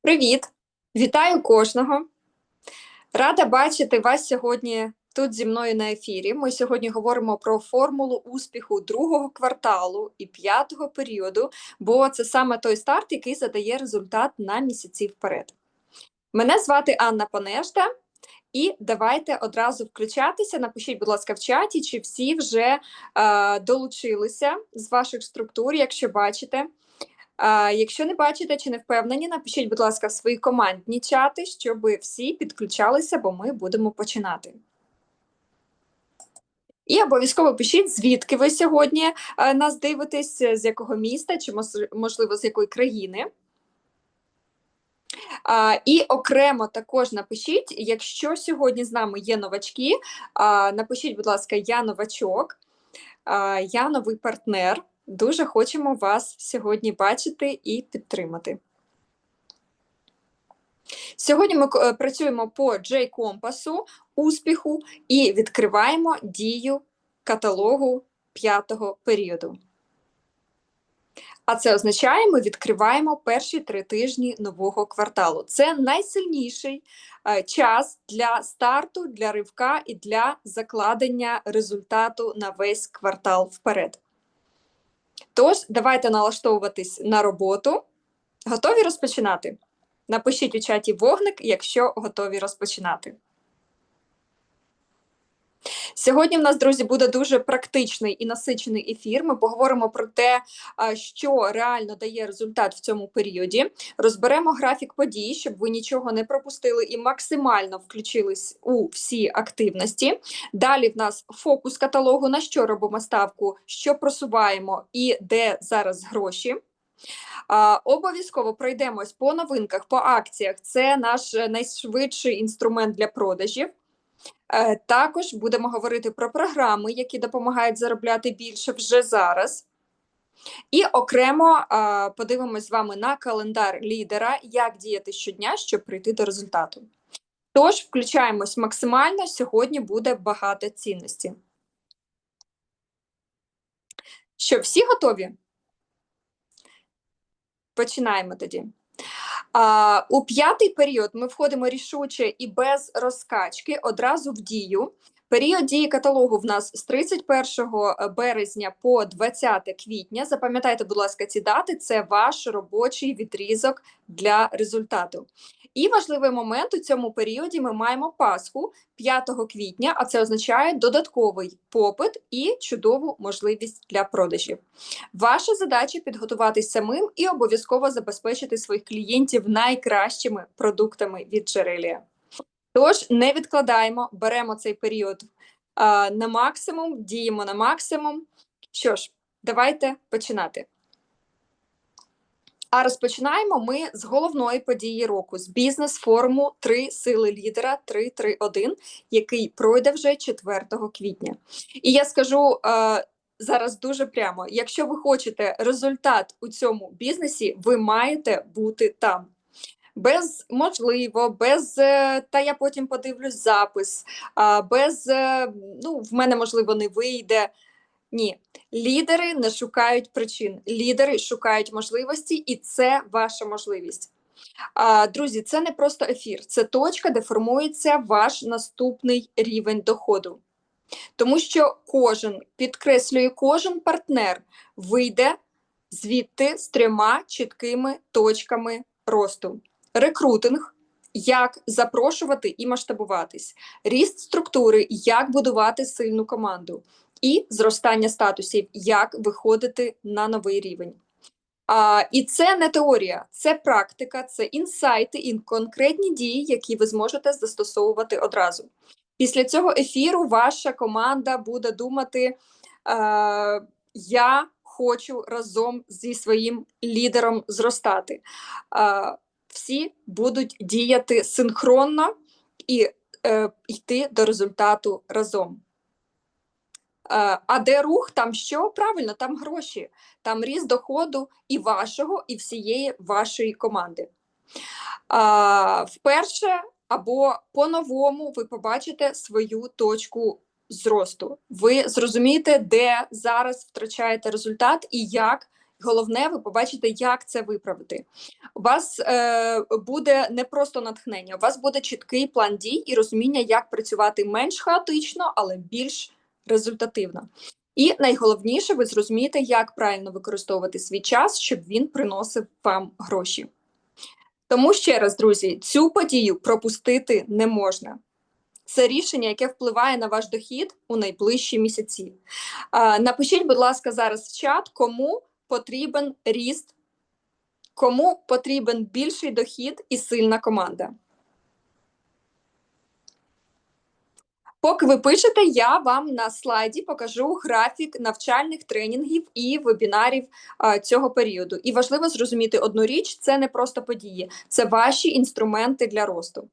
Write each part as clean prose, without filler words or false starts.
Привіт! Вітаю кожного! Рада бачити вас сьогодні тут зі мною на ефірі. Ми сьогодні говоримо про формулу успіху другого кварталу і п'ятого періоду, бо це саме той старт, який задає результат на місяці вперед. Мене звати Анна Понежда, і давайте одразу включатися. Напишіть, будь ласка, в чаті, чи всі вже долучилися з ваших структур, якщо бачите. Якщо не бачите чи не впевнені, напишіть, будь ласка, в свої командні чати, щоб всі підключалися, бо ми будемо починати. І обов'язково пишіть, звідки ви сьогодні нас дивитесь, з якого міста, чи, можливо, з якої країни. І окремо також напишіть, якщо сьогодні з нами є новачки, напишіть, будь ласка, я новачок, я новий партнер. Дуже хочемо вас сьогодні бачити і підтримати. Сьогодні ми працюємо по J-компасу, успіху і відкриваємо дію каталогу п'ятого періоду. А це означає, ми відкриваємо перші 3 тижні нового кварталу. Це найсильніший час для старту, для ривка і для закладення результату на весь квартал вперед. Тож, давайте налаштовуватись на роботу. Готові розпочинати? Напишіть у чаті вогник, якщо готові розпочинати. Сьогодні в нас, друзі, буде дуже практичний і насичений ефір. Ми поговоримо про те, що реально дає результат в цьому періоді. Розберемо графік подій, щоб ви нічого не пропустили і максимально включились у всі активності. Далі в нас фокус каталогу, на що робимо ставку, що просуваємо і де зараз гроші. Обов'язково пройдемось по новинках, по акціях. Це наш найшвидший інструмент для продажів. Також будемо говорити про програми, які допомагають заробляти більше вже зараз. І окремо подивимось з вами на календар лідера, як діяти щодня, щоб прийти до результату. Тож, включаємось максимально, сьогодні буде багато цінності. Що, всі готові? Починаємо тоді. У п'ятий період ми входимо рішуче і без розкачки одразу в дію. Період дії каталогу в нас з 31 березня по 20 квітня. Запам'ятайте, будь ласка, ці дати – це ваш робочий відрізок для результату. І важливий момент у цьому періоді ми маємо Пасху 5 квітня, а це означає додатковий попит і чудову можливість для продажів. Ваша задача – підготуватись самим і обов'язково забезпечити своїх клієнтів найкращими продуктами від Джерелія. Тож не відкладаємо, беремо цей період на максимум, діємо на максимум. Що ж, давайте починати. А розпочинаємо ми з головної події року, з бізнес-форуму «3 сили лідера 331», який пройде вже 4 квітня. І я скажу зараз дуже прямо, якщо ви хочете результат у цьому бізнесі, ви маєте бути там. Без та я потім подивлюсь запис, в мене, можливо, не вийде. Ні, лідери не шукають причин, лідери шукають можливості, і це ваша можливість. Друзі, це не просто ефір, це точка, де формується ваш наступний рівень доходу. Тому що кожен партнер вийде звідти з 3 чіткими точками росту. Рекрутинг, як запрошувати і масштабуватись, ріст структури, як будувати сильну команду, і зростання статусів, як виходити на новий рівень. І це не теорія, це практика, це інсайти і конкретні дії, які ви зможете застосовувати одразу. Після цього ефіру ваша команда буде думати, я хочу разом зі своїм лідером зростати. Всі будуть діяти синхронно і йти до результату разом. А де рух, там що? Правильно, там гроші, там ріст доходу і вашого, і всієї вашої команди. Вперше або по-новому ви побачите свою точку зросту. Ви зрозумієте, де зараз втрачаєте результат і як Головне, ви побачите, як це виправити. У вас буде не просто натхнення, у вас буде чіткий план дій і розуміння, як працювати менш хаотично, але більш результативно. І найголовніше, ви зрозумієте, як правильно використовувати свій час, щоб він приносив вам гроші. Тому ще раз, друзі, цю подію пропустити не можна. Це рішення, яке впливає на ваш дохід у найближчі місяці. Напишіть, будь ласка, зараз в чат, кому потрібен ріст, кому потрібен більший дохід і сильна команда. Поки ви пишете, я вам на слайді покажу графік навчальних тренінгів і вебінарів цього періоду. І важливо зрозуміти одну річ, це не просто події, це ваші інструменти для росту.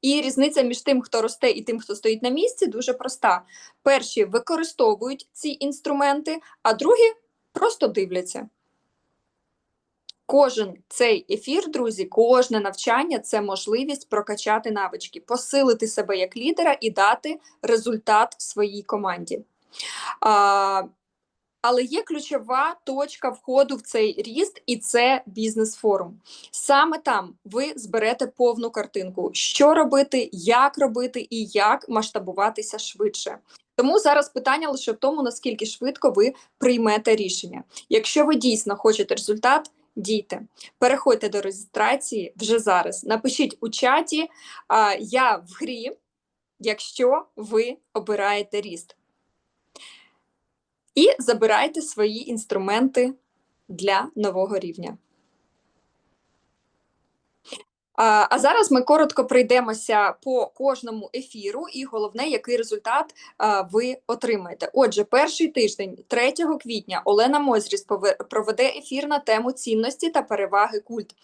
І різниця між тим, хто росте, і тим, хто стоїть на місці, дуже проста. Перші використовують ці інструменти, а другі просто дивляться. Кожен цей ефір, друзі, кожне навчання – це можливість прокачати навички, посилити себе як лідера і дати результат своїй команді. Але є ключова точка входу в цей ріст, і це бізнес-форум. Саме там ви зберете повну картинку, що робити, і як масштабуватися швидше. Тому зараз питання лише в тому, наскільки швидко ви приймете рішення. Якщо ви дійсно хочете результат, дійте. Переходьте до реєстрації вже зараз. Напишіть у чаті «Я в грі», якщо ви обираєте ріст. І забирайте свої інструменти для нового рівня. А зараз ми коротко пройдемося по кожному ефіру і головне, який результат ви отримаєте. Отже, перший тиждень, 3 квітня, Олена Мозріс проведе ефір на тему цінності та переваги культ.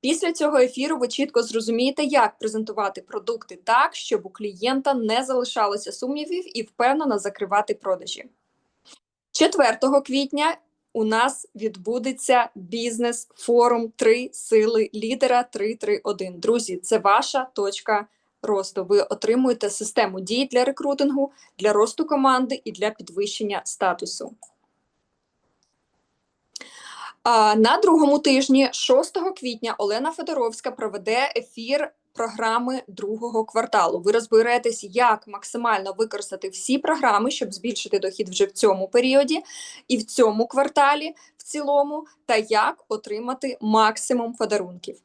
Після цього ефіру ви чітко зрозумієте, як презентувати продукти так, щоб у клієнта не залишалося сумнівів і впевнено закривати продажі. 4 квітня у нас відбудеться бізнес-форум 3 сили лідера 331. Друзі, це ваша точка росту. Ви отримуєте систему дій для рекрутингу, для росту команди і для підвищення статусу. На другому тижні, 6 квітня, Олена Федоровська проведе ефір програми другого кварталу. Ви розберетесь, як максимально використати всі програми, щоб збільшити дохід вже в цьому періоді і в цьому кварталі в цілому, та як отримати максимум подарунків.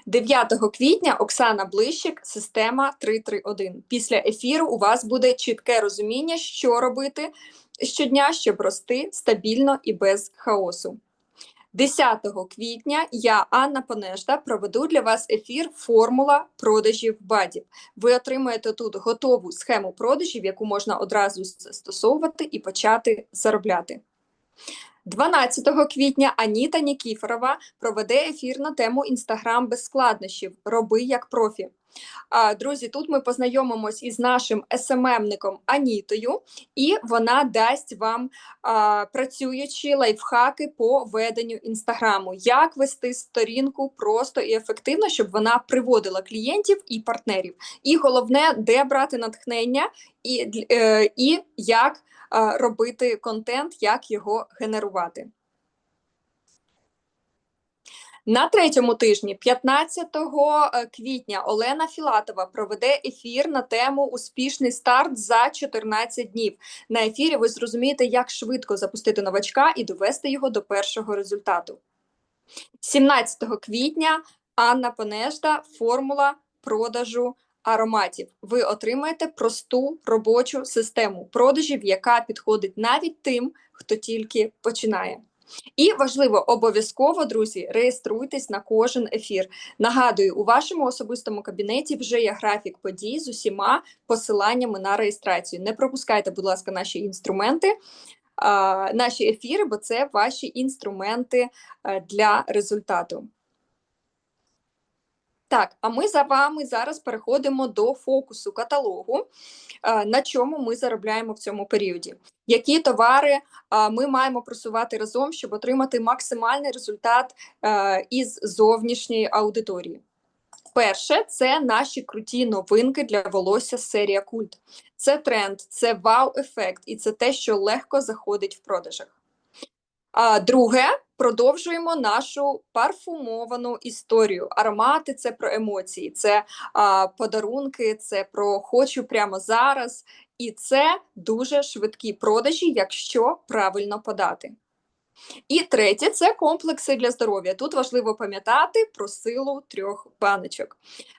9 квітня Оксана Блищик, система 331. Після ефіру у вас буде чітке розуміння, що робити щодня, щоб рости стабільно і без хаосу. 10 квітня я, Анна Понежда, проведу для вас ефір «Формула продажів бадів». Ви отримаєте тут готову схему продажів, яку можна одразу застосовувати і почати заробляти. 12 квітня Аніта Нікіфорова проведе ефір на тему «Інстаграм без складнощів. Роби як профі». Друзі, тут ми познайомимось із нашим СММником Анітою, і вона дасть вам працюючі лайфхаки по веденню Інстаграму. Як вести сторінку просто і ефективно, щоб вона приводила клієнтів і партнерів. І головне, де брати натхнення і як робити контент, як його генерувати. На третьому тижні, 15 квітня, Олена Філатова проведе ефір на тему «Успішний старт за 14 днів». На ефірі ви зрозумієте, як швидко запустити новачка і довести його до першого результату. 17 квітня Анна Понежда, формула продажу ароматів. Ви отримаєте просту робочу систему продажів, яка підходить навіть тим, хто тільки починає. І важливо, обов'язково, друзі, реєструйтесь на кожен ефір. Нагадую, у вашому особистому кабінеті вже є графік подій з усіма посиланнями на реєстрацію. Не пропускайте, будь ласка, наші інструменти, наші ефіри, бо це ваші інструменти для результату. Так, а ми за вами зараз переходимо до фокусу каталогу, на чому ми заробляємо в цьому періоді. Які товари ми маємо просувати разом, щоб отримати максимальний результат із зовнішньої аудиторії. Перше – це наші круті новинки для волосся серія Культ. Це тренд, це вау-ефект і це те, що легко заходить в продажах. Друге Продовжуємо нашу парфумовану історію. Аромати це про емоції, це подарунки, це про хочу прямо зараз. І це дуже швидкі продажі, якщо правильно подати. І третє це комплекси для здоров'я. Тут важливо пам'ятати про силу 3 баночок.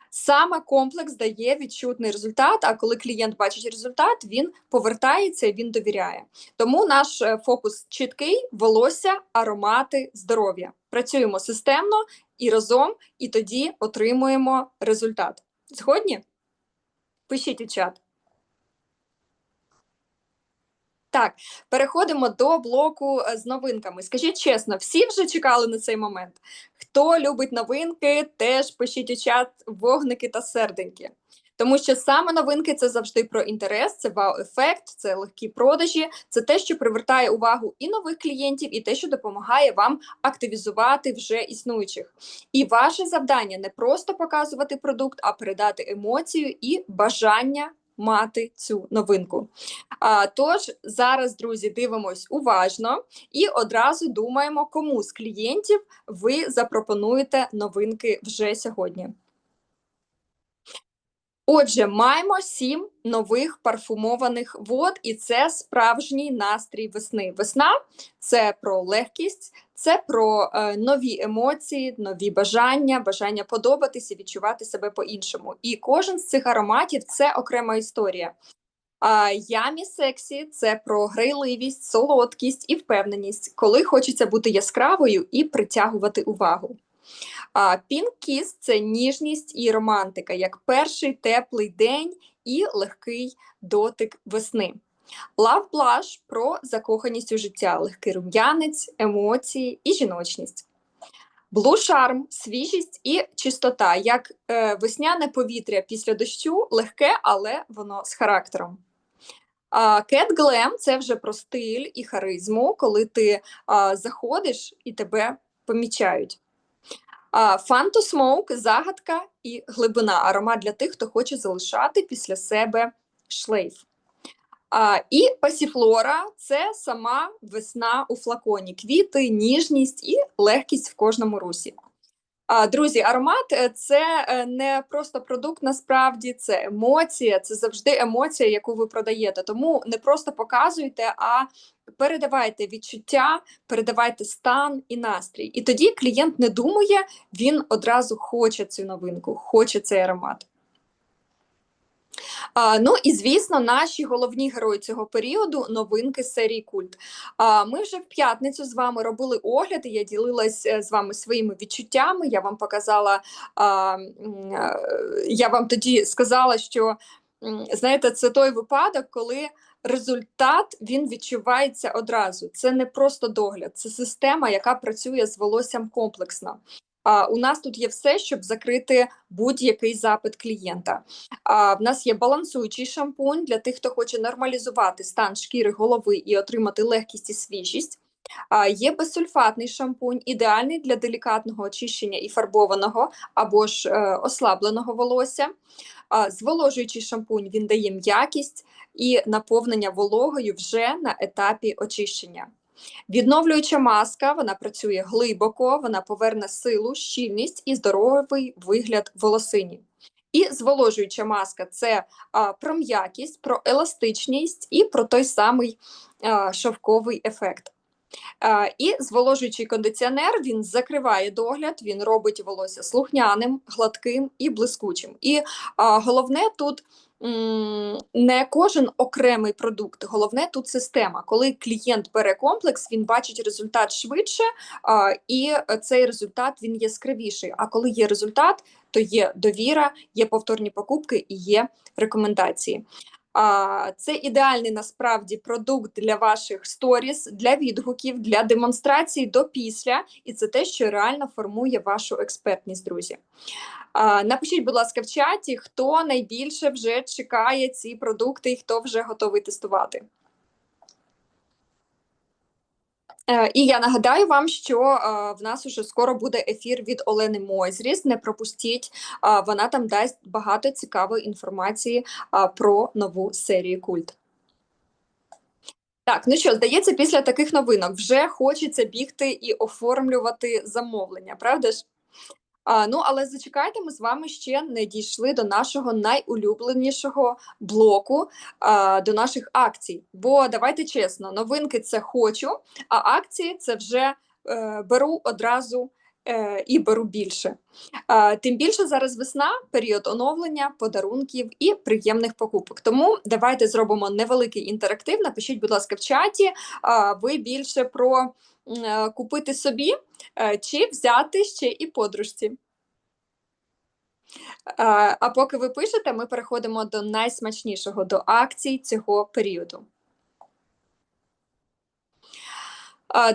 Саме комплекс дає відчутний результат, а коли клієнт бачить результат, він повертається і він довіряє. Тому наш фокус чіткий: волосся, аромати, здоров'я. Працюємо системно і разом, і тоді отримуємо результат. Згодні? Пишіть у чат. Так, переходимо до блоку з новинками. Скажіть чесно, всі вже чекали на цей момент? Хто любить новинки, теж пишіть у чат вогники та серденьки. Тому що саме новинки – це завжди про інтерес, це вау-ефект, це легкі продажі, це те, що привертає увагу і нових клієнтів, і те, що допомагає вам активізувати вже існуючих. І ваше завдання не просто показувати продукт, а передати емоцію і бажання мати цю новинку. Тож зараз, друзі, дивимось уважно і одразу думаємо, кому з клієнтів ви запропонуєте новинки вже сьогодні. Отже, маємо 7 нових парфумованих вод, і це справжній настрій весни. Весна – це про легкість, це про нові емоції, нові бажання, бажання подобатися, відчувати себе по-іншому. І кожен з цих ароматів – це окрема історія. Ямі сексі – це про грайливість, солодкість і впевненість, коли хочеться бути яскравою і притягувати увагу. Pink Kiss – це ніжність і романтика, як перший теплий день і легкий дотик весни. Love Blush – про закоханість у життя, легкий рум'янець, емоції і жіночність. Blue Charm – свіжість і чистота, як весняне повітря після дощу, легке, але воно з характером. Cat Glam – це вже про стиль і харизму, коли ти заходиш і тебе помічають. Fun to Smoke – загадка і глибина, аромат для тих, хто хоче залишати після себе шлейф. І Passiflora – це сама весна у флаконі, квіти, ніжність і легкість в кожному русі. Друзі, аромат – це не просто продукт, насправді, це емоція, це завжди емоція, яку ви продаєте. Тому не просто показуйте, а передавайте відчуття, передавайте стан і настрій. І тоді клієнт не думає, він одразу хоче цю новинку, хоче цей аромат. Ну і, звісно, наші головні герої цього періоду – новинки серії Культ. Ми вже в п'ятницю з вами робили огляд, і я ділилась з вами своїми відчуттями, я вам показала, я вам тоді сказала, що, знаєте, це той випадок, коли результат, він відчувається одразу. Це не просто догляд, це система, яка працює з волоссям комплексно. У нас тут є все, щоб закрити будь-який запит клієнта. В нас є балансуючий шампунь для тих, хто хоче нормалізувати стан шкіри голови і отримати легкість і свіжість. Є безсульфатний шампунь, ідеальний для делікатного очищення і фарбованого або ж ослабленого волосся. Зволожуючий шампунь, він дає м'якість і наповнення вологою вже на етапі очищення. Відновлююча маска, вона працює глибоко, вона поверне силу, щільність і здоровий вигляд волосині. І зволожуюча маска – це про м'якість, про еластичність і про той самий шовковий ефект. І зволожуючий кондиціонер, він закриває догляд, він робить волосся слухняним, гладким і блискучим. І головне тут не кожен окремий продукт, головне тут система. Коли клієнт бере комплекс, він бачить результат швидше, і цей результат він яскравіший. А коли є результат, то є довіра, є повторні покупки і є рекомендації. Це ідеальний насправді продукт для ваших сторіс, для відгуків, для демонстрації до-після, і це те, що реально формує вашу експертність, друзі. Напишіть, будь ласка, в чаті, хто найбільше вже чекає ці продукти і хто вже готовий тестувати. І я нагадаю вам, що в нас уже скоро буде ефір від Олени Мойзріс, не пропустіть, вона там дасть багато цікавої інформації про нову серію Культ. Так, ну що, здається, після таких новинок вже хочеться бігти і оформлювати замовлення, правда ж? Ну, але зачекайте, ми з вами ще не дійшли до нашого найулюбленішого блоку, до наших акцій. Бо давайте чесно, новинки це хочу, а акції це вже беру одразу і беру більше. Тим більше зараз весна, період оновлення, подарунків і приємних покупок. Тому давайте зробимо невеликий інтерактив. Напишіть, будь ласка, в чаті. Ви більше про купити собі чи взяти ще і подружці. А поки ви пишете, ми переходимо до найсмачнішого, до акцій цього періоду.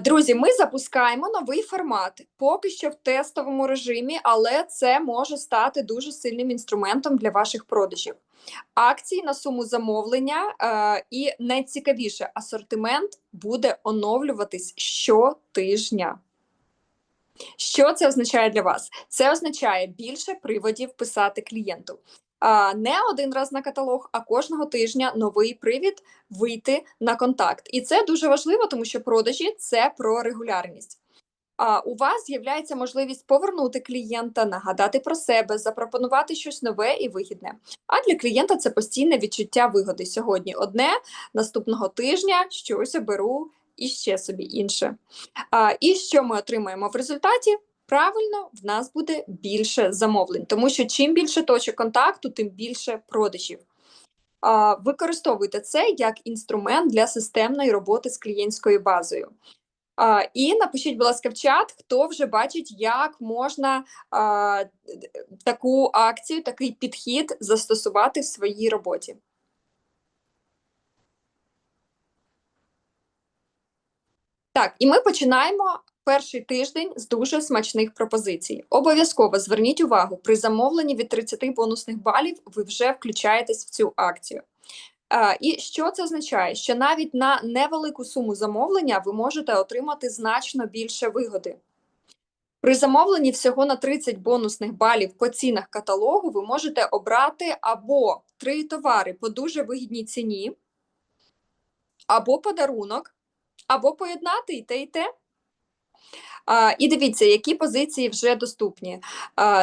Друзі, ми запускаємо новий формат, поки що в тестовому режимі, але це може стати дуже сильним інструментом для ваших продажів. Акції на суму замовлення і найцікавіше, асортимент буде оновлюватись щотижня. Що це означає для вас? Це означає більше приводів писати клієнту. Не один раз на каталог, а кожного тижня новий привід вийти на контакт. І це дуже важливо, тому що продажі – це про регулярність. У вас з'являється можливість повернути клієнта, нагадати про себе, запропонувати щось нове і вигідне. А для клієнта це постійне відчуття вигоди. Сьогодні одне, наступного тижня щось оберу і ще собі інше. І що ми отримаємо в результаті? Правильно, в нас буде більше замовлень, тому що чим більше точок контакту, тим більше продажів. Використовуйте це як інструмент для системної роботи з клієнтською базою. І напишіть, будь ласка, в чат, хто вже бачить, як можна таку акцію, такий підхід застосувати в своїй роботі. Так, і ми починаємо перший тиждень з дуже смачних пропозицій. Обов'язково зверніть увагу, при замовленні від 30 бонусних балів ви вже включаєтесь в цю акцію. І що це означає? Що навіть на невелику суму замовлення ви можете отримати значно більше вигоди. При замовленні всього на 30 бонусних балів по цінах каталогу ви можете обрати або 3 товари по дуже вигідній ціні, або подарунок, або поєднати і те, і те. І дивіться, які позиції вже доступні.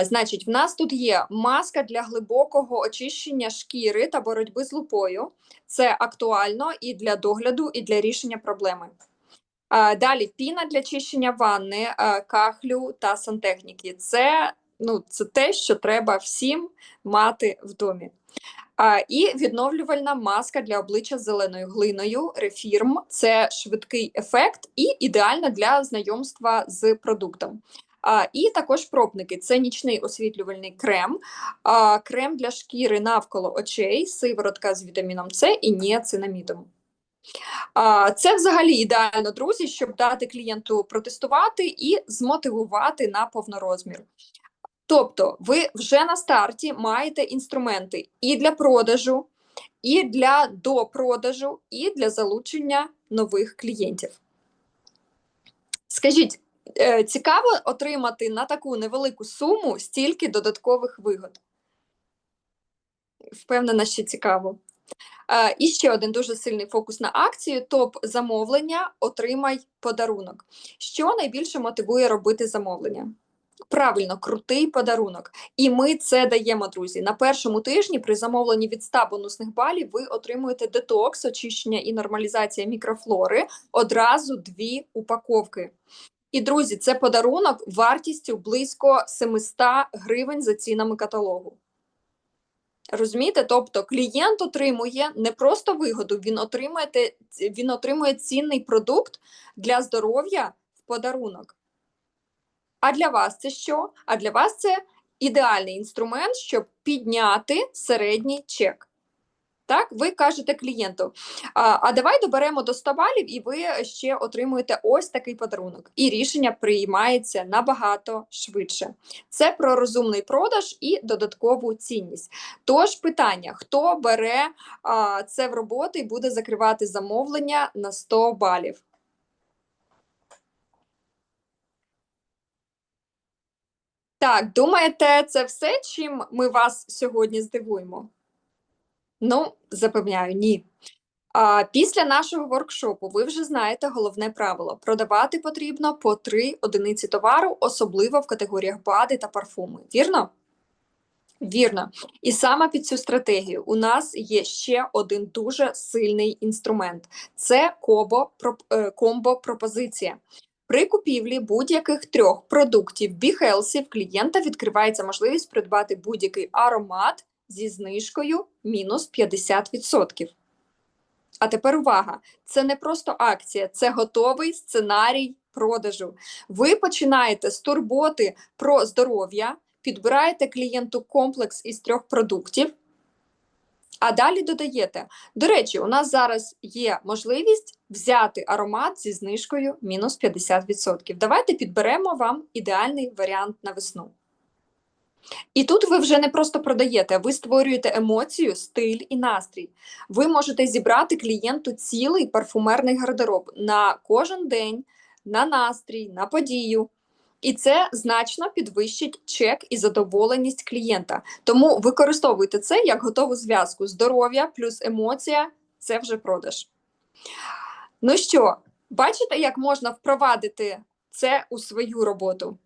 Значить, в нас тут є маска для глибокого очищення шкіри та боротьби з лупою. Це актуально і для догляду, і для рішення проблеми. Далі піна для чищення ванни, кахлю та сантехніки. Це те, що треба всім мати в домі. І відновлювальна маска для обличчя з зеленою глиною, рефірм. Це швидкий ефект і ідеальна для знайомства з продуктом. І також пробники. Це нічний освітлювальний крем, крем для шкіри навколо очей, сиворотка з вітаміном С і ніацинамідом. Це взагалі ідеально, друзі, щоб дати клієнту протестувати і змотивувати на повнорозмір. Тобто ви вже на старті маєте інструменти і для продажу, і для допродажу, і для залучення нових клієнтів. Скажіть, цікаво отримати на таку невелику суму стільки додаткових вигод? Впевнена, що цікаво. І ще один дуже сильний фокус на акцію – топ-замовлення «Отримай подарунок». Що найбільше мотивує робити замовлення? Правильно, крутий подарунок. І ми це даємо, друзі. На першому тижні при замовленні від 100 бонусних балів ви отримуєте детокс, очищення і нормалізація мікрофлори, одразу 2 упаковки. І, друзі, це подарунок вартістю близько 700 гривень за цінами каталогу. Розумієте? Тобто клієнт отримує не просто вигоду, він отримує цінний продукт для здоров'я в подарунок. А для вас це що? А для вас це ідеальний інструмент, щоб підняти середній чек. Так, ви кажете клієнту, а давай доберемо до 100 балів і ви ще отримуєте ось такий подарунок. І рішення приймається набагато швидше. Це про розумний продаж і додаткову цінність. Тож питання, хто бере це в роботу і буде закривати замовлення на 100 балів? Так, думаєте, це все, чим ми вас сьогодні здивуємо? Ну, запевняю, ні. А після нашого воркшопу ви вже знаєте головне правило: продавати потрібно по 3 одиниці товару, особливо в категоріях БАДи та парфуми. Вірно? Вірно. І саме під цю стратегію у нас є ще один дуже сильний інструмент. Це комбо-пропозиція. При купівлі будь-яких 3 продуктів BeHealthy в клієнта відкривається можливість придбати будь-який аромат зі знижкою мінус 50%. А тепер увага! Це не просто акція, це готовий сценарій продажу. Ви починаєте з турботи про здоров'я, підбираєте клієнту комплекс із 3 продуктів, а далі додаєте. До речі, у нас зараз є можливість взяти аромат зі знижкою мінус 50%. Давайте підберемо вам ідеальний варіант на весну. І тут ви вже не просто продаєте, ви створюєте емоцію, стиль і настрій. Ви можете зібрати клієнту цілий парфумерний гардероб на кожен день, на настрій, на подію. І це значно підвищить чек і задоволеність клієнта. Тому використовуйте це як готову зв'язку. Здоров'я плюс емоція – це вже продаж. Ну що, бачите, як можна впровадити це у свою роботу?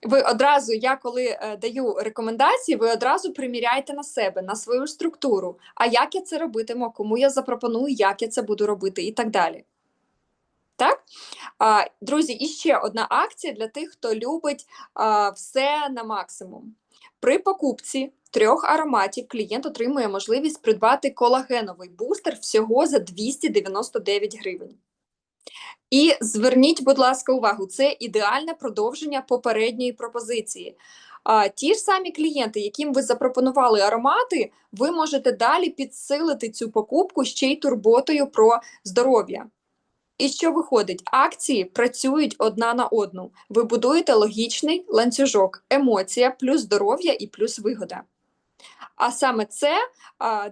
Ви одразу, я коли даю рекомендації, ви одразу приміряйте на себе, на свою структуру. А як я це робитиму, кому я запропоную, як я це буду робити і так далі. Так? Друзі, і ще одна акція для тих, хто любить все на максимум. При покупці 3 ароматів клієнт отримує можливість придбати колагеновий бустер всього за 299 гривень. І зверніть, будь ласка, увагу, це ідеальне продовження попередньої пропозиції. Ті ж самі клієнти, яким ви запропонували аромати, ви можете далі підсилити цю покупку ще й турботою про здоров'я. І що виходить? Акції працюють одна на одну. Ви будуєте логічний ланцюжок, емоція, плюс здоров'я і плюс вигода. А саме це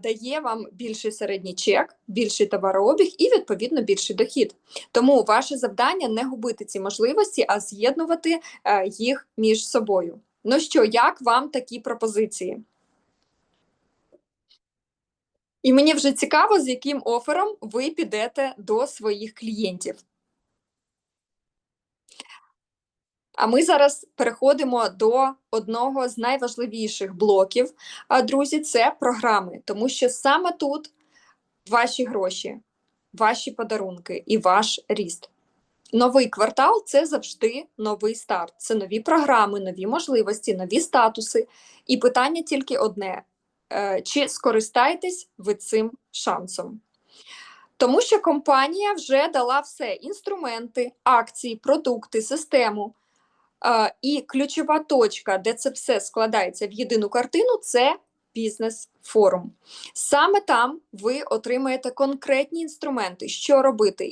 дає вам більший середній чек, більший товарообіг і, відповідно, більший дохід. Тому ваше завдання не губити ці можливості, а з'єднувати їх між собою. Ну що, як вам такі пропозиції? І мені вже цікаво, з яким офером ви підете до своїх клієнтів. А ми зараз переходимо до одного з найважливіших блоків, друзі, це програми. Тому що саме тут ваші гроші, ваші подарунки і ваш ріст. Новий квартал – це завжди новий старт. Це нові програми, нові можливості, нові статуси. І питання тільки одне – чи скористаєтесь ви цим шансом? Тому що компанія вже дала все – інструменти, акції, продукти, систему. І ключова точка, де це все складається в єдину картину – це бізнес-форум. Саме там ви отримаєте конкретні інструменти, що робити,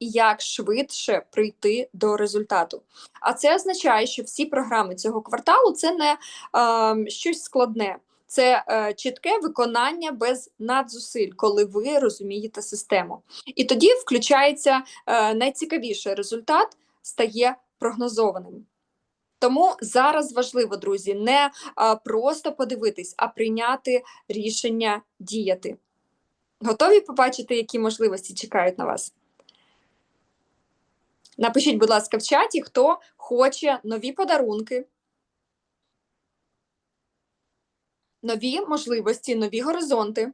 і як швидше прийти до результату. А це означає, що всі програми цього кварталу – це не щось складне. Це чітке виконання без надзусиль, коли ви розумієте систему. І тоді включається найцікавіше – результат стає прогнозованим. Тому зараз важливо, друзі, не просто подивитись, а прийняти рішення діяти. Готові побачити, які можливості чекають на вас? Напишіть, будь ласка, в чаті, хто хоче нові подарунки, нові можливості, нові горизонти.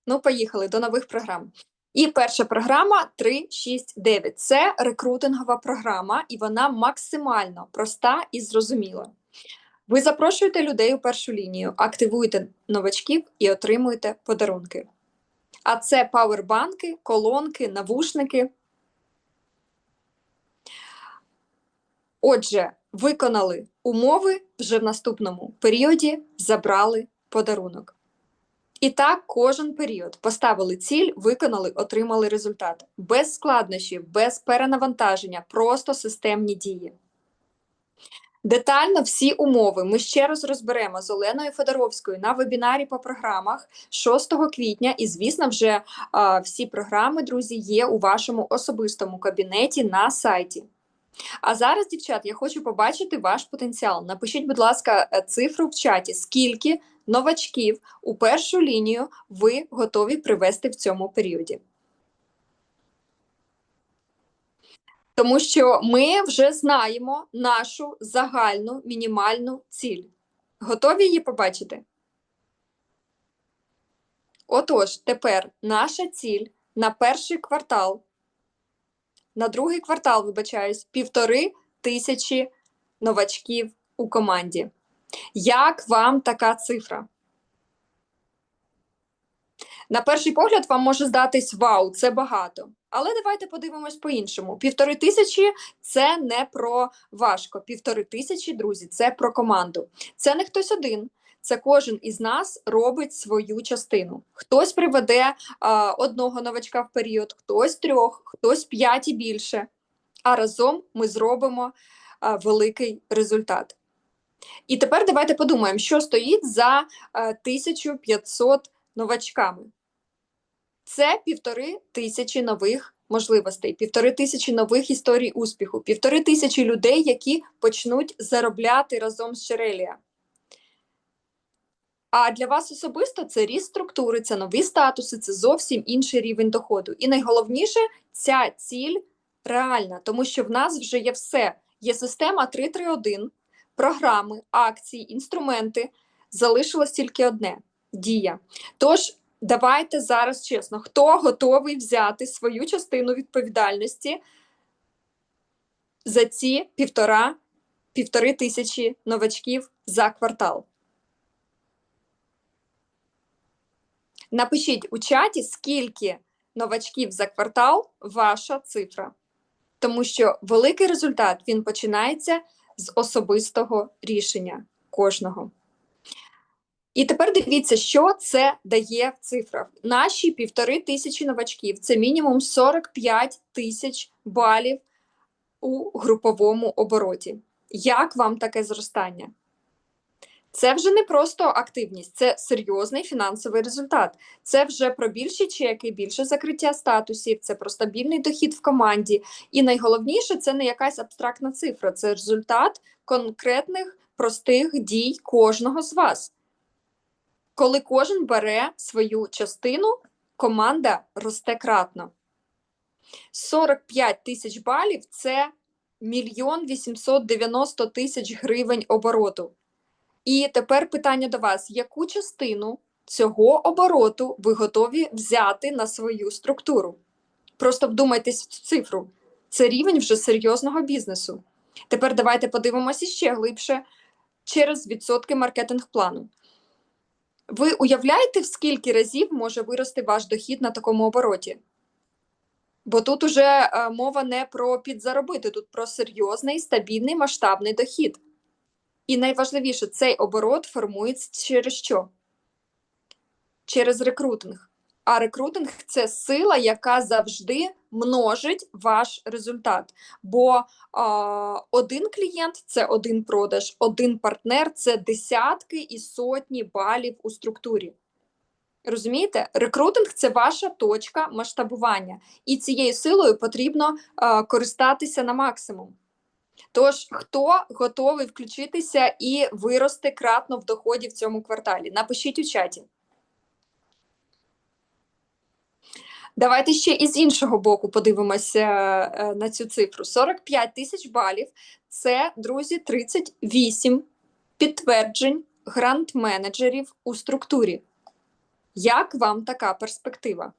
Ну, поїхали до нових програм. І перша програма 369. Це рекрутингова програма, і вона максимально проста і зрозуміла. Ви запрошуєте людей у першу лінію, активуєте новачків і отримуєте подарунки. А це пауербанки, колонки, навушники. Отже, виконали умови, вже в наступному періоді забрали подарунок. І так кожен період. Поставили ціль, виконали, отримали результат. Без складнощів, без перенавантаження, просто системні дії. Детально всі умови ми ще раз розберемо з Оленою Федоровською на вебінарі по програмах 6 квітня. І, звісно, вже всі програми, друзі, є у вашому особистому кабінеті на сайті. А зараз, дівчат, я хочу побачити ваш потенціал. Напишіть, будь ласка, цифру в чаті, скільки новачків у першу лінію ви готові привести в цьому періоді. Тому що ми вже знаємо нашу загальну мінімальну ціль. Готові її побачити? Отож, тепер наша ціль на перший квартал, на другий квартал, вибачаюсь, 1500 новачків у команді. Як вам така цифра? На перший погляд вам може здатись, вау, це багато. Але давайте подивимось по-іншому. 1500 – це не про важко. 1500, друзі, це про команду. Це не хтось один. Це кожен із нас робить свою частину. Хтось приведе одного новачка в період, хтось 3, хтось 5 і більше. А разом ми зробимо великий результат. І тепер давайте подумаємо, що стоїть за 1500 новачками. Це 1500 нових можливостей, 1500 нових історій успіху, 1500 людей, які почнуть заробляти разом з Джерелія. А для вас особисто це ріст структури, це нові статуси, це зовсім інший рівень доходу. І найголовніше, ця ціль реальна, тому що в нас вже є все. Є система 331, програми, акції, інструменти. Залишилось тільки одне – дія. Тож, давайте зараз чесно, хто готовий взяти свою частину відповідальності за ці 1500 новачків за квартал? Напишіть у чаті, скільки новачків за квартал ваша цифра. Тому що великий результат, він починається з особистого рішення кожного. І тепер дивіться, що це дає в цифрах. Наші 1500 новачків – це мінімум 45 тисяч балів у груповому обороті. Як вам таке зростання? Це вже не просто активність, це серйозний фінансовий результат. Це вже про більші чеки, більше закриття статусів, це про стабільний дохід в команді. І найголовніше, це не якась абстрактна цифра, це результат конкретних простих дій кожного з вас. Коли кожен бере свою частину, команда росте кратно. 45 тисяч балів – це 1 890 000 гривень обороту. І тепер питання до вас. Яку частину цього обороту ви готові взяти на свою структуру? Просто вдумайтесь в цю цифру. Це рівень вже серйозного бізнесу. Тепер давайте подивимося ще глибше через відсотки маркетинг-плану. Ви уявляєте, в скільки разів може вирости ваш дохід на такому обороті? Бо тут уже мова не про підзаробити, тут про серйозний, стабільний, масштабний дохід. І найважливіше, цей оборот формується через що? Через рекрутинг. А рекрутинг – це сила, яка завжди множить ваш результат. Бо один клієнт – це один продаж, один партнер – це десятки і сотні балів у структурі. Розумієте? Рекрутинг – це ваша точка масштабування. І цією силою потрібно користатися на максимум. Тож, хто готовий включитися і вирости кратно в доході в цьому кварталі? Напишіть у чаті. Давайте ще і з іншого боку подивимося на цю цифру. 45 тисяч балів – це, друзі, 38 підтверджень грант-менеджерів у структурі. Як вам така перспектива?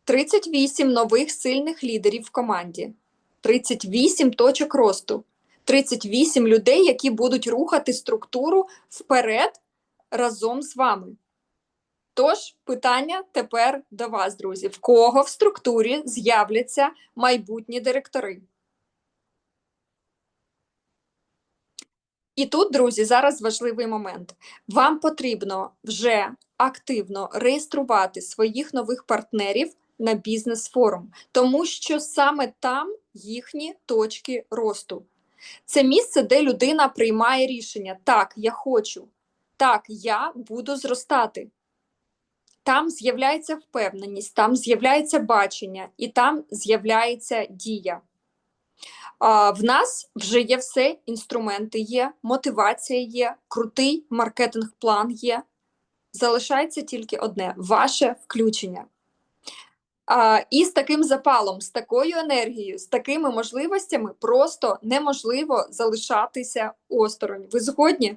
38 нових сильних лідерів в команді. 38 точок росту, 38 людей, які будуть рухати структуру вперед разом з вами. Тож, питання тепер до вас, друзі. В кого в структурі з'являться майбутні директори? І тут, друзі, зараз важливий момент. Вам потрібно вже активно реєструвати своїх нових партнерів на бізнес-форум, тому що саме там їхні точки росту. Це місце, де людина приймає рішення. Так, я хочу. Так, я буду зростати. Там з'являється впевненість, там з'являється бачення і там з'являється дія. В нас вже є все, інструменти є, мотивація є, крутий маркетинг-план є. Залишається тільки одне – ваше включення. І з таким запалом, з такою енергією, з такими можливостями просто неможливо залишатися осторонь. Ви згодні?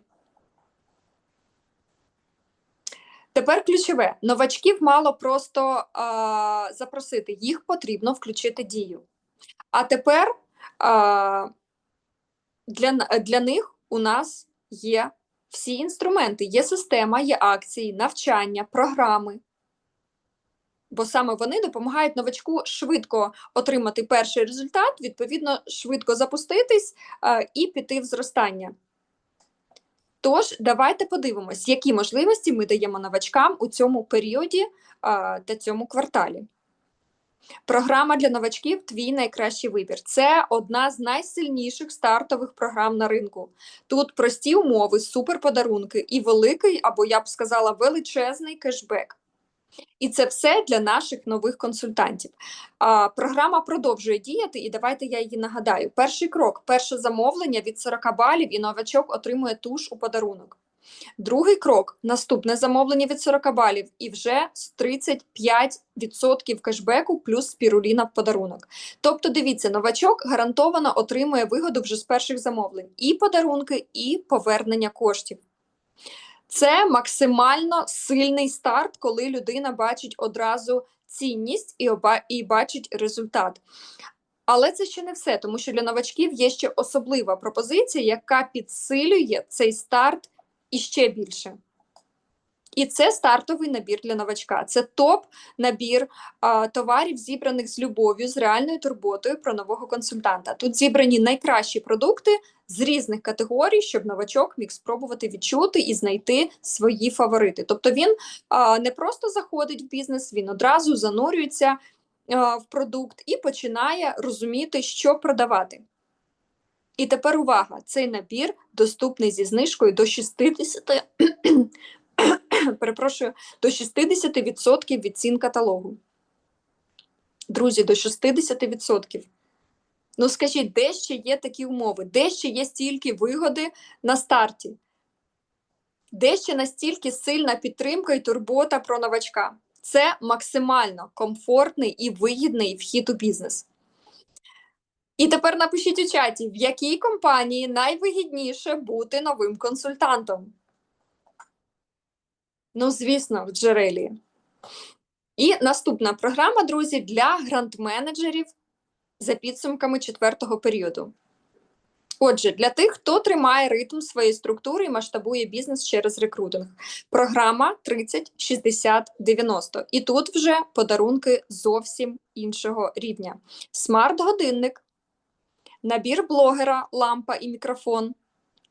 Тепер ключове. Новачків мало просто запросити, їх потрібно включити дію. А тепер для них у нас є всі інструменти, є система, є акції, навчання, програми. Бо саме вони допомагають новачку швидко отримати перший результат, відповідно, швидко запуститись і піти в зростання. Тож, давайте подивимось, які можливості ми даємо новачкам у цьому періоді та цьому кварталі. Програма для новачків «Твій найкращий вибір». Це одна з найсильніших стартових програм на ринку. Тут прості умови, суперподарунки і великий, або я б сказала, величезний кешбек. І це все для наших нових консультантів. Програма продовжує діяти, і давайте я її нагадаю. Перший крок – перше замовлення від 40 балів, і новачок отримує туш у подарунок. Другий крок – наступне замовлення від 40 балів, і вже з 35% кешбеку плюс спіруліна в подарунок. Тобто, дивіться, новачок гарантовано отримує вигоду вже з перших замовлень. І подарунки, і повернення коштів. Це максимально сильний старт, коли людина бачить одразу цінність і бачить результат. Але це ще не все, тому що для новачків є ще особлива пропозиція, яка підсилює цей старт іще більше. І це стартовий набір для новачка. Це топ-набір товарів, зібраних з любов'ю, з реальною турботою про нового консультанта. Тут зібрані найкращі продукти з різних категорій, щоб новачок міг спробувати відчути і знайти свої фаворити. Тобто він не просто заходить в бізнес, він одразу занурюється в продукт і починає розуміти, що продавати. І тепер увага, цей набір доступний зі знижкою до 60%. Перепрошую, до 60% від цін каталогу. Друзі, до 60%. Ну скажіть, де ще є такі умови? Де ще є стільки вигоди на старті? Де ще настільки сильна підтримка і турбота про новачка? Це максимально комфортний і вигідний вхід у бізнес. І тепер напишіть у чаті, в якій компанії найвигідніше бути новим консультантом? Ну, звісно, в Джерелі. І наступна програма, друзі, для грант-менеджерів за підсумками 4-го періоду. Отже, для тих, хто тримає ритм своєї структури і масштабує бізнес через рекрутинг. Програма 30-60-90. І тут вже подарунки зовсім іншого рівня. Смарт-годинник, набір блогера, лампа і мікрофон,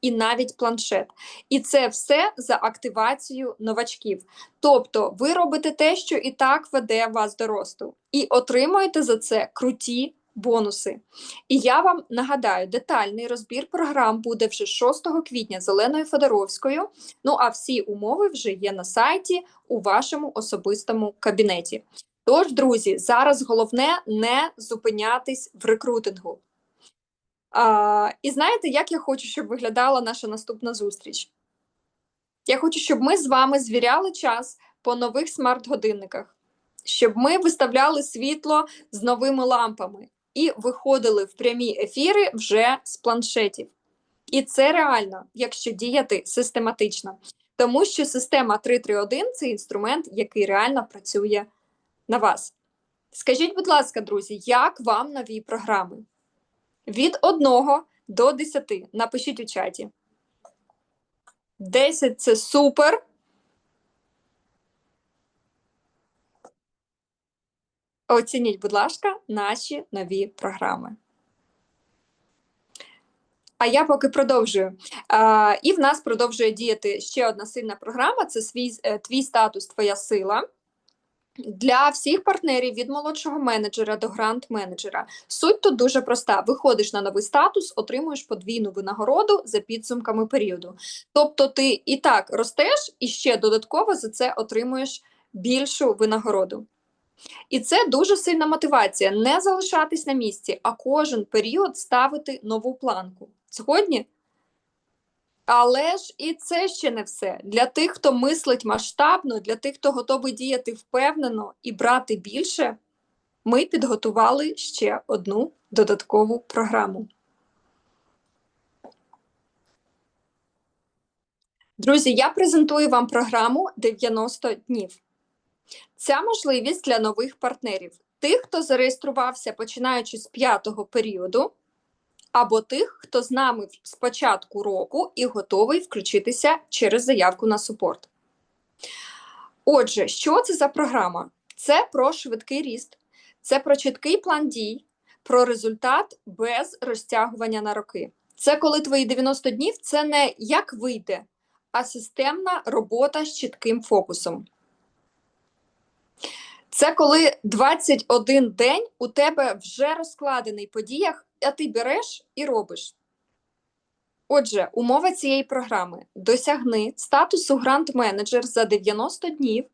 і навіть планшет. І це все за активацію новачків. Тобто ви робите те, що і так веде вас до росту. І отримуєте за це круті бонуси. І я вам нагадаю, детальний розбір програм буде вже 6 квітня з Оленою Федоровською. Ну а всі умови вже є на сайті у вашому особистому кабінеті. Тож, друзі, зараз головне не зупинятись в рекрутингу. І знаєте, як я хочу, щоб виглядала наша наступна зустріч? Я хочу, щоб ми з вами звіряли час по нових смарт-годинниках, щоб ми виставляли світло з новими лампами і виходили в прямі ефіри вже з планшетів. І це реально, якщо діяти систематично. Тому що система 331 – це інструмент, який реально працює на вас. Скажіть, будь ласка, друзі, як вам нові програми? Від 1 до 10. Напишіть у чаті. 10 – це супер. Оцініть, будь ласка, наші нові програми. А я поки продовжую. І в нас продовжує діяти ще одна сильна програма – це «Твій статус, твоя сила». Для всіх партнерів від молодшого менеджера до грант-менеджера. Суть тут дуже проста. Виходиш на новий статус, отримуєш подвійну винагороду за підсумками періоду. Тобто ти і так ростеш, і ще додатково за це отримуєш більшу винагороду. І це дуже сильна мотивація не залишатись на місці, а кожен період ставити нову планку. Згодні? Але ж і це ще не все. Для тих, хто мислить масштабно, для тих, хто готовий діяти впевнено і брати більше, ми підготували ще одну додаткову програму. Друзі, я презентую вам програму 90 днів. Ця можливість для нових партнерів. Тих, хто зареєструвався починаючи з 5-го періоду, або тих, хто з нами з початку року і готовий включитися через заявку на супорт. Отже, що це за програма? Це про швидкий ріст, це про чіткий план дій, про результат без розтягування на роки. Це коли твої 90 днів – це не як вийде, а системна робота з чітким фокусом. Це коли 21 день у тебе вже розкладений по діях, а ти береш і робиш. Отже, умова цієї програми – досягни статусу грант-менеджер за 90 днів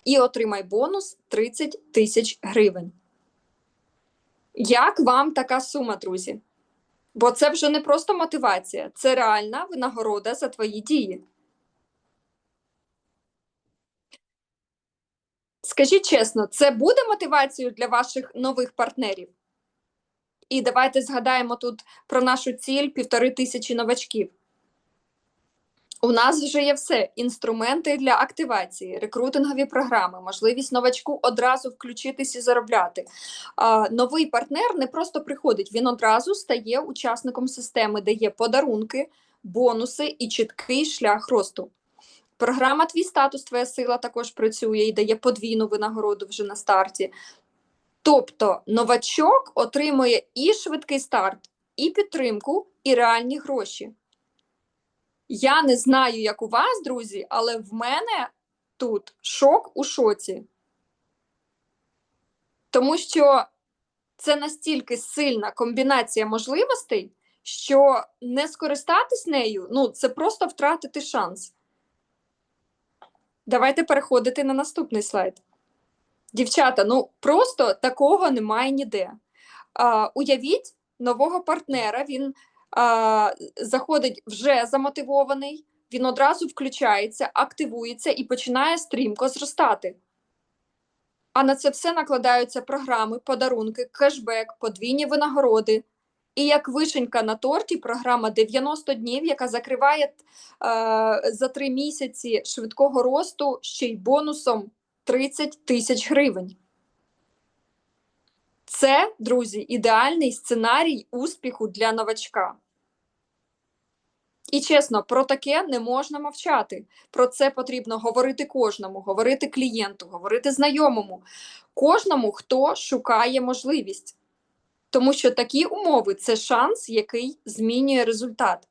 і отримай бонус 30 тисяч гривень. Як вам така сума, друзі? Бо це вже не просто мотивація, це реальна винагорода за твої дії. Скажіть чесно, це буде мотивацією для ваших нових партнерів? І давайте згадаємо тут про нашу ціль – 1500 новачків. У нас вже є все. Інструменти для активації, рекрутингові програми, можливість новачку одразу включитись і заробляти. Новий партнер не просто приходить, він одразу стає учасником системи, де є подарунки, бонуси і чіткий шлях росту. Програма «Твій статус, твоя сила» також працює і дає подвійну винагороду вже на старті. Тобто новачок отримує і швидкий старт, і підтримку, і реальні гроші. Я не знаю, як у вас, друзі, але в мене тут шок у шоці. Тому що це настільки сильна комбінація можливостей, що не скористатись нею, ну, це просто втратити шанс. Давайте переходити на наступний слайд. Дівчата, ну просто такого немає ніде. Уявіть нового партнера, він заходить вже замотивований, він одразу включається, активується і починає стрімко зростати. А на це все накладаються програми, подарунки, кешбек, подвійні винагороди. І як вишенька на торті програма 90 днів, яка закриває за 3 місяці швидкого росту ще й бонусом 30 тисяч гривень. Це, друзі, ідеальний сценарій успіху для новачка. І чесно, про таке не можна мовчати. Про це потрібно говорити кожному, говорити клієнту, говорити знайомому, кожному, хто шукає можливість. Тому що такі умови – це шанс, який змінює результат.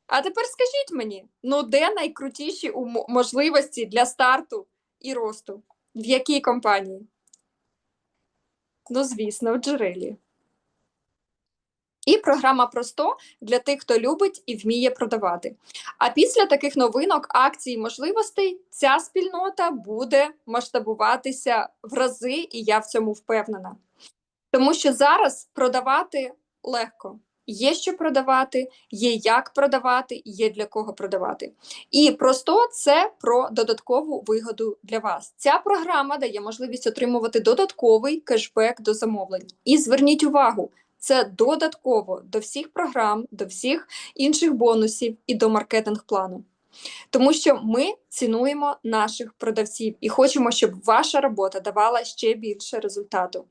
А тепер скажіть мені, ну де найкрутіші можливості для старту і росту? В якій компанії? Ну, звісно, в Джерелі. І програма «Просто» для тих, хто любить і вміє продавати. А після таких новинок, акцій і можливостей ця спільнота буде масштабуватися в рази, і я в цьому впевнена. Тому що зараз продавати легко. Є що продавати, є як продавати, є для кого продавати. І «Просто» – це про додаткову вигоду для вас. Ця програма дає можливість отримувати додатковий кешбек до замовлень. І зверніть увагу, це додатково до всіх програм, до всіх інших бонусів і до маркетинг-плану. Тому що ми цінуємо наших продавців і хочемо, щоб ваша робота давала ще більше результату.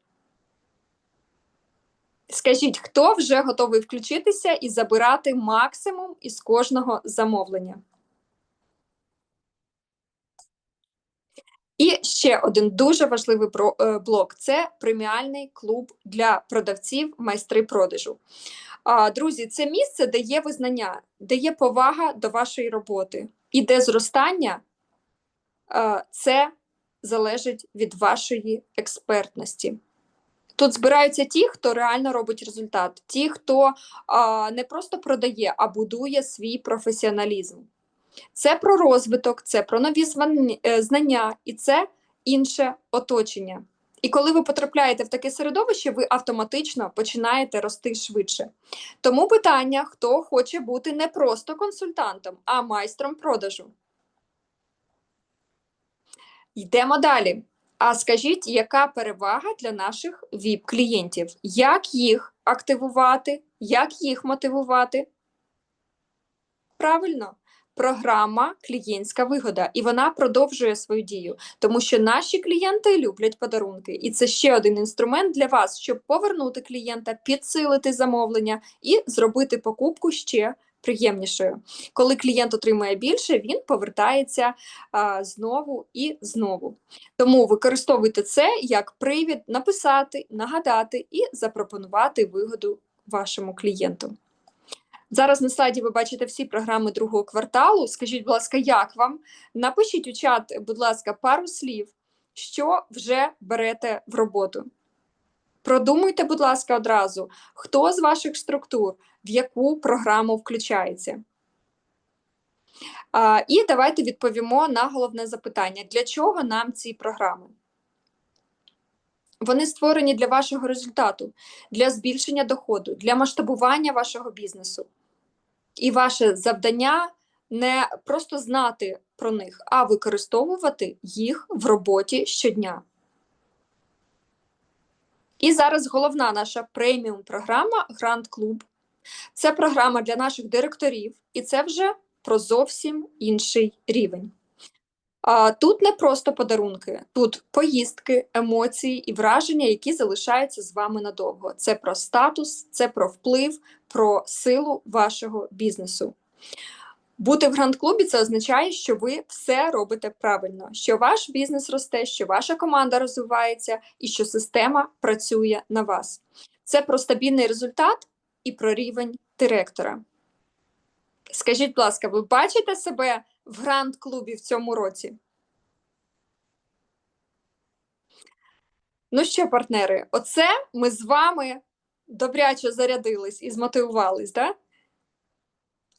Скажіть, хто вже готовий включитися і забирати максимум із кожного замовлення? І ще один дуже важливий блок – це преміальний клуб для продавців майстри продажу. Друзі, це місце, де є визнання, де є повага до вашої роботи. І де зростання – це залежить від вашої експертності. Тут збираються ті, хто реально робить результат. Ті, хто не просто продає, а будує свій професіоналізм. Це про розвиток, це про нові знання і це інше оточення. І коли ви потрапляєте в таке середовище, ви автоматично починаєте рости швидше. Тому питання, хто хоче бути не просто консультантом, а майстром продажу. Йдемо далі. А скажіть, яка перевага для наших ВІП-клієнтів? Як їх активувати? Як їх мотивувати? Правильно, програма «Клієнтська вигода», і вона продовжує свою дію, тому що наші клієнти люблять подарунки, і це ще один інструмент для вас, щоб повернути клієнта, підсилити замовлення і зробити покупку ще приємнішою. Коли клієнт отримує більше, він повертається знову і знову. Тому використовуйте це як привід написати, нагадати і запропонувати вигоду вашому клієнту. Зараз на слайді ви бачите всі програми другого кварталу. Скажіть, будь ласка, як вам? Напишіть у чат, будь ласка, пару слів, що вже берете в роботу. Продумуйте, будь ласка, одразу, хто з ваших структур в яку програму включається. І давайте відповімо на головне запитання. Для чого нам ці програми? Вони створені для вашого результату, для збільшення доходу, для масштабування вашого бізнесу. І ваше завдання не просто знати про них, а використовувати їх в роботі щодня. І зараз головна наша преміум-програма Гранд Клуб. Це програма для наших директорів, і це вже про зовсім інший рівень. Тут не просто подарунки, тут поїздки, емоції і враження, які залишаються з вами надовго. Це про статус, це про вплив, про силу вашого бізнесу. Бути в Гранд-клубі – це означає, що ви все робите правильно, що ваш бізнес росте, що ваша команда розвивається і що система працює на вас. Це про стабільний результат і про рівень директора. Скажіть, будь ласка, ви бачите себе в Гранд-клубі в цьому році? Ну що, партнери, оце ми з вами добряче зарядились і змотивувались, так?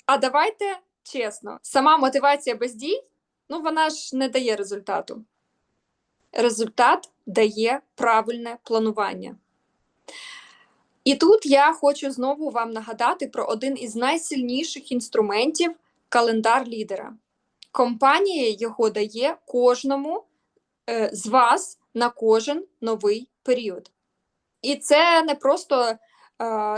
А давайте чесно, сама мотивація без дій, ну вона ж не дає результату. Результат дає правильне планування. І тут я хочу знову вам нагадати про один із найсильніших інструментів – календар лідера. Компанія його дає кожному з вас на кожен новий період. І це не просто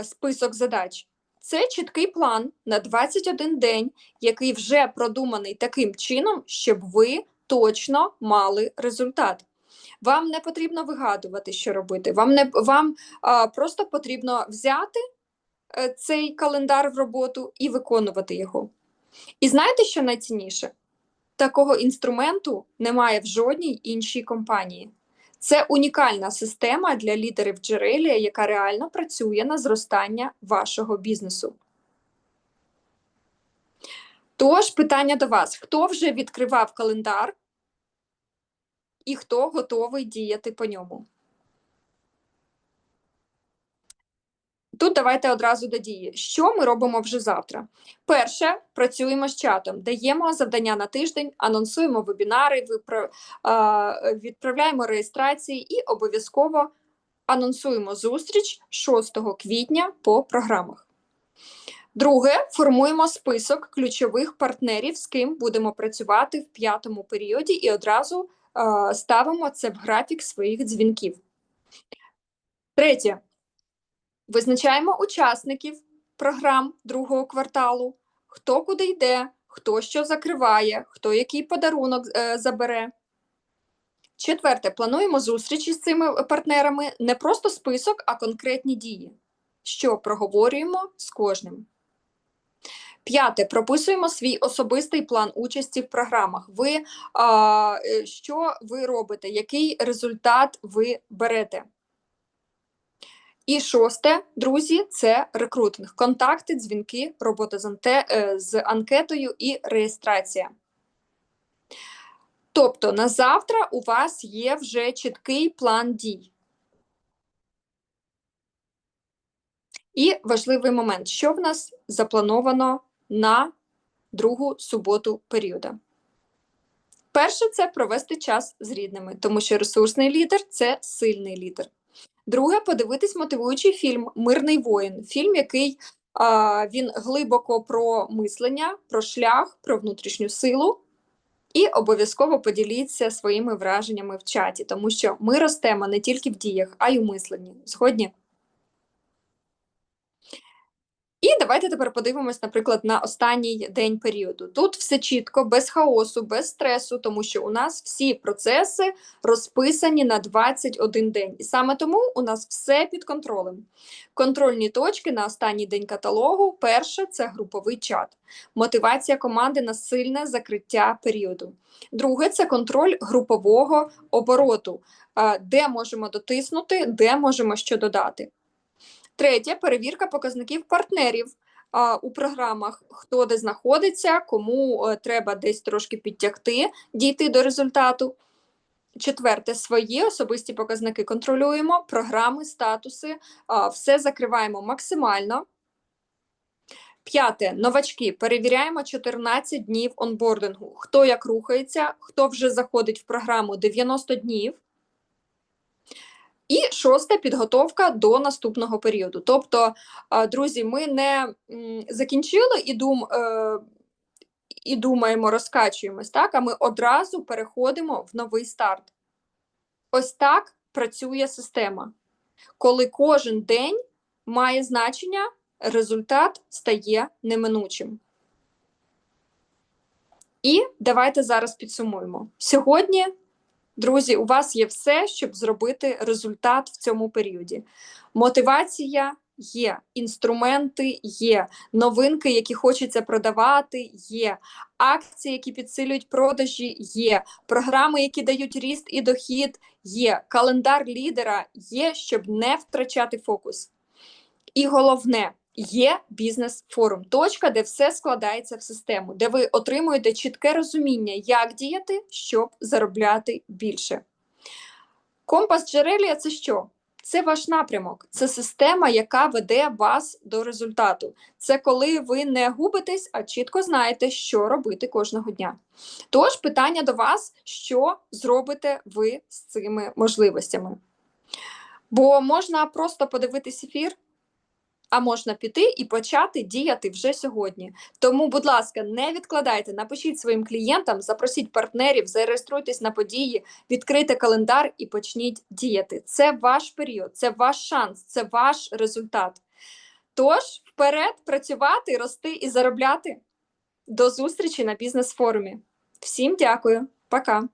список задач. Це чіткий план на 21 день, який вже продуманий таким чином, щоб ви точно мали результат. Вам не потрібно вигадувати, що робити. Вам просто потрібно взяти цей календар в роботу і виконувати його. І знаєте, що найцінніше? Такого інструменту немає в жодній іншій компанії. Це унікальна система для лідерів Джерелія, яка реально працює на зростання вашого бізнесу. Тож, питання до вас. Хто вже відкривав календар і хто готовий діяти по ньому? Тут давайте одразу до дії. Що ми робимо вже завтра? Перше, працюємо з чатом, даємо завдання на тиждень, анонсуємо вебінари, відправляємо реєстрації і обов'язково анонсуємо зустріч 6 квітня по програмах. Друге, формуємо список ключових партнерів, з ким будемо працювати в 5-му періоді і одразу ставимо це в графік своїх дзвінків. Третє. Визначаємо учасників програм другого кварталу, хто куди йде, хто що закриває, хто який подарунок забере. Четверте, плануємо зустрічі з цими партнерами, не просто список, а конкретні дії, що проговорюємо з кожним. П'яте, прописуємо свій особистий план участі в програмах. Що ви робите, який результат ви берете. І шосте, друзі, це рекрутинг. Контакти, дзвінки, робота з анкетою і реєстрація. Тобто на завтра у вас є вже чіткий план дій. І важливий момент, що в нас заплановано на другу суботу періоду. Перше – це провести час з рідними, тому що ресурсний лідер – це сильний лідер. Друге – подивитись мотивуючий фільм «Мирний воїн». Фільм, який він глибоко про мислення, про шлях, про внутрішню силу. І обов'язково поділіться своїми враженнями в чаті, тому що ми ростемо не тільки в діях, а й у мисленні. Згодні? І давайте тепер подивимось, наприклад, на останній день періоду. Тут все чітко, без хаосу, без стресу, тому що у нас всі процеси розписані на 21 день. І саме тому у нас все під контролем. Контрольні точки на останній день каталогу. Перше – це груповий чат. Мотивація команди на сильне закриття періоду. Друге – це контроль групового обороту, де можемо дотиснути, де можемо що додати. Третє – перевірка показників партнерів у програмах, хто де знаходиться, кому треба десь трошки підтягти, дійти до результату. Четверте – свої особисті показники контролюємо, програми, статуси, все закриваємо максимально. П'яте – новачки. Перевіряємо 14 днів онбордингу. Хто як рухається, хто вже заходить в програму 90 днів. І шосте – підготовка до наступного періоду. Тобто, друзі, ми не закінчили і думаємо, розкачуємось, так? А ми одразу переходимо в новий старт. Ось так працює система. Коли кожен день має значення, результат стає неминучим. І давайте зараз підсумуємо. Сьогодні, друзі, у вас є все, щоб зробити результат в цьому періоді. Мотивація є, інструменти є, новинки, які хочеться продавати, є, акції, які підсилюють продажі, є, програми, які дають ріст і дохід, є, календар лідера є, щоб не втрачати фокус. І головне, є бізнес-форум, точка, де все складається в систему, де ви отримуєте чітке розуміння, як діяти, щоб заробляти більше. Компас Джерелія – це що? Це ваш напрямок, це система, яка веде вас до результату. Це коли ви не губитесь, а чітко знаєте, що робити кожного дня. Тож, питання до вас, що зробите ви з цими можливостями? Бо можна просто подивитись ефір, а можна піти і почати діяти вже сьогодні. Тому, будь ласка, не відкладайте, напишіть своїм клієнтам, запросіть партнерів, зареєструйтесь на події, відкрийте календар і почніть діяти. Це ваш період, це ваш шанс, це ваш результат. Тож, вперед, працювати, рости і заробляти. До зустрічі на бізнес-форумі. Всім дякую. Пока.